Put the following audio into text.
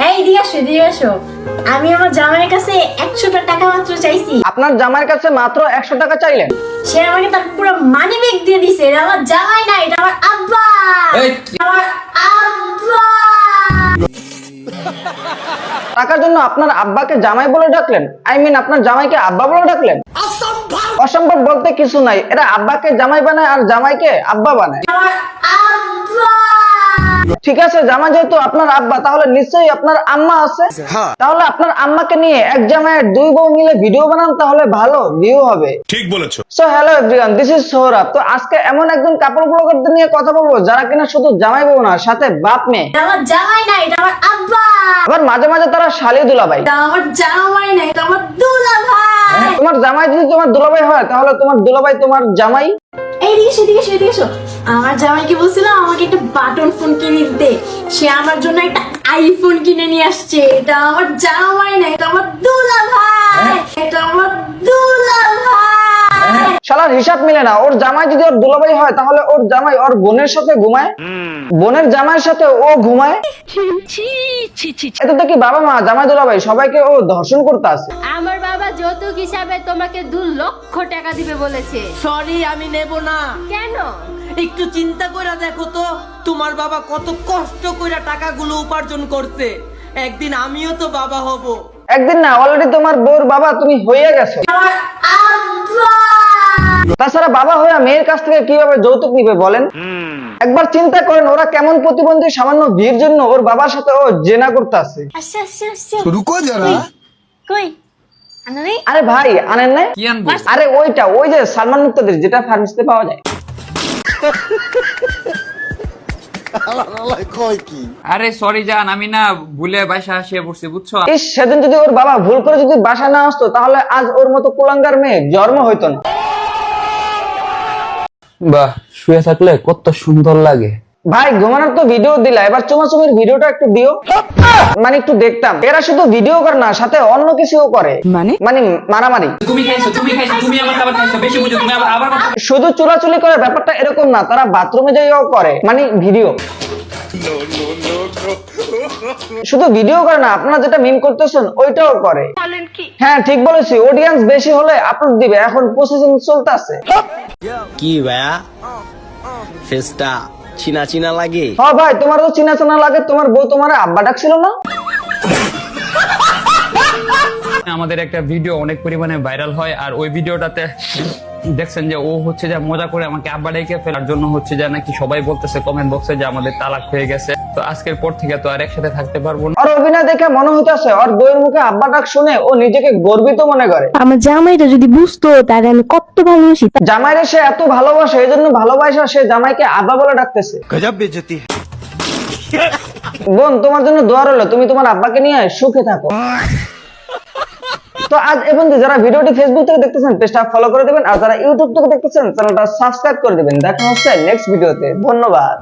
এই দিয়ে আসো আমি আমার জামাইয়ের কাছে 100 টাকা মাত্র চাইছি। আপনার জামাইয়ের কাছে মাত্র 100 টাকা চাইলেন? সে আমাকে তার পুরো মানি ব্যাগ দিয়ে দিছে। এটা আমার জামাই না, এটা আমার আব্বা। আমার আব্বা। টাকার জন্য আপনার আব্বাকে জামাই বলে ডাকলেন? আই মিন আপনার জামাইকে আব্বা বলে ডাকলেন? অসম্ভব বলতে কিছু নাই, এরা আব্বাকে জামাই বানায় আর জামাইকে আব্বা বানায়। আমার আব্বা। ঠিক আছে, জামাই যেহেতু আপনার আব্বা, তাহলে নিশ্চয়ই আপনার আম্মা আছে। তাহলে আপনার আম্মাকে নিয়ে এক জামাইয়ের দুই বউ মিলে ভিডিও বানান, তাহলে ভালো ভিউ হবে। ঠিক বলেছো। So hello everyone, this is Sourav. তো আজকে এমন একজন কাপড় ব্লগারদের নিয়ে কথা বলবো যারা কিনা শুধু জামাই বউ না, সাথে বাপ মেয়ে। এটা আমার জামাই না, এটা আমার আব্বা। আবার মাঝে মাঝে তারা শালি দুলাভাই। এটা আমার জামাই না, এটা আমার দুলাভাই। তোমার জামাই যদি তোমার দুলাভাই হয়, তাহলে তোমার দুলাভাই তোমার জামাই। এদিকে এসো। আমার জামাইকে বলছিলাম আমাকে একটা বাটন ফোন কিনে দিতে, সে আমার জন্য একটা আইফোন কিনে নিয়ে আসছে। এটা আমার জামাই না, এটা আমার দুলাভাই। এটা আমার দুলাভাই। শালার হিসাব মিলে না। ওর জামাই যদি ওর দুলাভাই হয়, তাহলে ওর জামাই ওর বোনের সাথে ঘুমায়, বোনের জামাইয়ের সাথে ও ঘুমায়। এটা তো কি বাবা মা জামাই দুলাভাই সবাইকে ও ধর্ষণ করতে আছে। আমার বাবা যৌতুক হিসাবে তোমাকে 2 লক্ষ টাকা দিবে বলেছে। সরি, আমি নেব না। কেন? একটু চিন্তা করে দেখো তো, তোমার বাবা কত কষ্ট করে টাকাগুলো উপার্জন করছে। একদিন আমিও তো বাবা হব। একদিন না, অলরেডি তোমার বউর বাবা তুমি হয়ে গেছো। আমার আব্বা। তাছাড়া বাবা হয়ে মেয়ের কাছ থেকে কিভাবে যৌতুক নিবে বলেন? একবার চিন্তা করেন ওরা কেমন প্রতিবন্ধী, সামান্য বিয়ের জন্য ওর বাবার সাথে ও জেনা করতে আছে। আচ্ছা রুকো যারা। কই আনা নেই? আরে ভাই আনেন না? আরে ওইটা, ওই যে সালমান মুক্তাদির, যেটা ফার্মেসিতে পাওয়া যায়। আরে সরি জান, আমি না ভুলে বাসা আসে পড়ছি বুঝছো। ইস, সেদিন যদি ওর বাবা ভুল করে যদি বাসায় না আসতো, তাহলে আজ ওর মতো কুলাঙ্গার মেয়ে জন্ম হইতো না। বাহ, শুয়ে থাকলে কত সুন্দর লাগে। ভাই ঘুমানোর তো ভিডিও দিলা, এবার চুমাচুমির ভিডিওটা একটু দিও, মানে একটু দেখতাম। এরা শুধু ভিডিও করে না, সাথে অন্য কিছুও করে, মানে মারামারি। তুমি খাইছো, তুমি আমার খাবার খাইছো, বেশি বুঝো তুমি। আবার শুধু চুলাচুলি করে ব্যাপারটা এরকম না, তারা বাথরুমে যাইও করে, মানে ভিডিও। শুধু ভিডিও করে না, আপনারা যেটা মিম করতেছেন ওইটাও করে। হ্যাঁ ঠিক বলেছি, অডিয়েন্স বেশি হলে আপলোড দিবে, এখন প্রসেসিং চলতেছে। কি ভাইয়া, ফেসটা চিনা চিনা লাগে? হ্যাঁ ভাই, তোমার তো চিনা চিনা লাগে। তোমার বউ তোমার আব্বা ডাকছিল না? আমাদের একটা ভিডিও অনেক পরিমাণে ভাইরাল হয়, আর ওই ভিডিওটাতে দেখছেন যে ও হচ্ছে যে মজা করে আমাকে আব্বা ডেকে ফেলার জন্য হচ্ছে যে নাকি সবাই বলতেছে কমেন্ট বক্সে যে আমাদের তালাক হয়ে গেছে। তো আজকের পর থেকে তো আর একসাথে থাকতে পারবো না। আর অভিনয় দেখে মনে হইতাছে ওর বউয়ের মুখে আব্বা ডাক শুনে ও নিজেকে গর্বিত মনে করে। আমার জামাইটা যদি বুঝতো তাহলে আমি কত ভালোবাসি। জামাইরে সে এত ভালোবাসে, এই জন্য ভালোবাসা সে জামাইকে আব্বা বলে ডাকতেছে। গজব বেজতি। বোন, তোমার জন্য দোয়া রইলো, তুমি তোমার আব্বাকে নিয়ে সুখে থাকো। তো আজ এবং যারা ভিডিওটি ফেসবুক থেকে দেখতেছেন পেজটা ফলো করে দিবেন, আর যারা ইউটিউব থেকে দেখতেছেন চ্যানেলটা সাবস্ক্রাইব করে দিবেন। দেখা হচ্ছে নেক্সট ভিডিওতে। ধন্যবাদ।